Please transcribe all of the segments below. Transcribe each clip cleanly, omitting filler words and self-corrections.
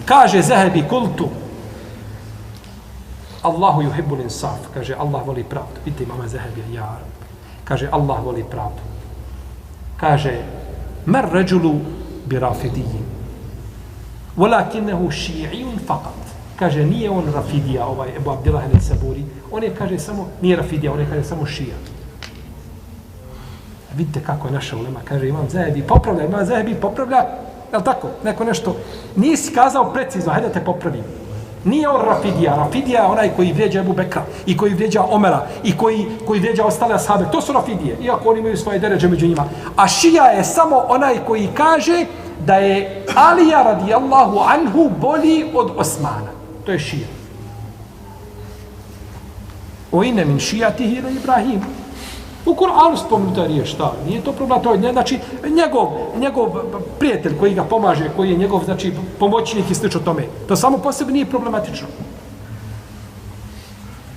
Kaže Zahebi kultu, Allahu yuhibbul insaf. Kaže, Allah voli pravdu. Vidite imama Zahebija, ja Arab. Kaže, Allah voli pravdu. Kaže, mer ređulu bi rafidijin. Walakinehu ši'ijun fakat. Kaže, nije on rafidija, ovaj Ebu Abdillah el-Saburi. On je, kaže, samo, nije rafidija, on je, kaže, samo šija. Vidite kako je naša ulema. Kaže, imam Zahebi popravlja, je li tako? Neko nešto, nisi kazao precizno, hajde te popravim. Nije on rafidija. Rafidija je onaj koji vrijeđa Ebu Bekra i koji vrijeđa Omera i koji vrijeđa ostale ashabe. To su rafidije, iako oni imaju svoje deređe među njima. A šija je samo onaj koji kaže da je Alija radijallahu anhu bolji od Osmana. To je šija. O ine min šijatihi ila Ibrahim. U Kur'anu spomenuta riječ, šta? Nije to problem, to je, znači, njegov prijatelj koji ga pomaže, koji je njegov, znači, pomoćnik i slično tome. To samo po sebi nije problematično.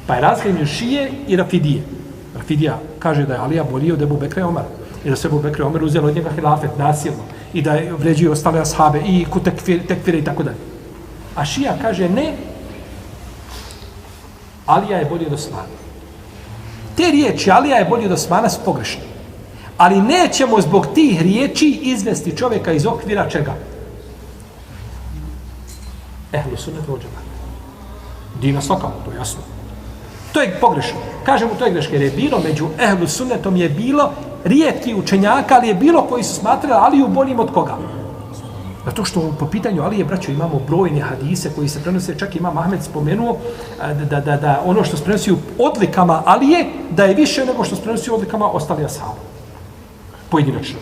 Pa je razlika između šije i rafidije. Rafidija kaže da je Alija bolji od Ebu Bekra i Omara. I da se Ebu Bekra i Omer uzelo od njega hilafet nasilno. I da je vređio ostale ashabe i tekfire i tako dalje. A šija kaže ne, Alija je bolji od Osmana. Te riječi, Alija je bolji od Osmana, su pogrešne. Ali nećemo zbog tih riječi izvesti čovjeka iz okvira čega? Ehlu sunnet vel džemaat. Dina svakako, to je jasno. To je pogrešno. Kažemo to je greške, jer je bilo među ehlu sunnetom je bilo rijetki učenjaka, ali je bilo koji su smatrali Aliju boljim od koga? Zato što po pitanju Alije, braćo, imamo brojne hadise koji se prenose, čak Imam Ahmed spomenuo da ono što se prenosi u odlikama Alije, da je više nego što se prenosi u odlikama ostali ashaba. Pojedinačno.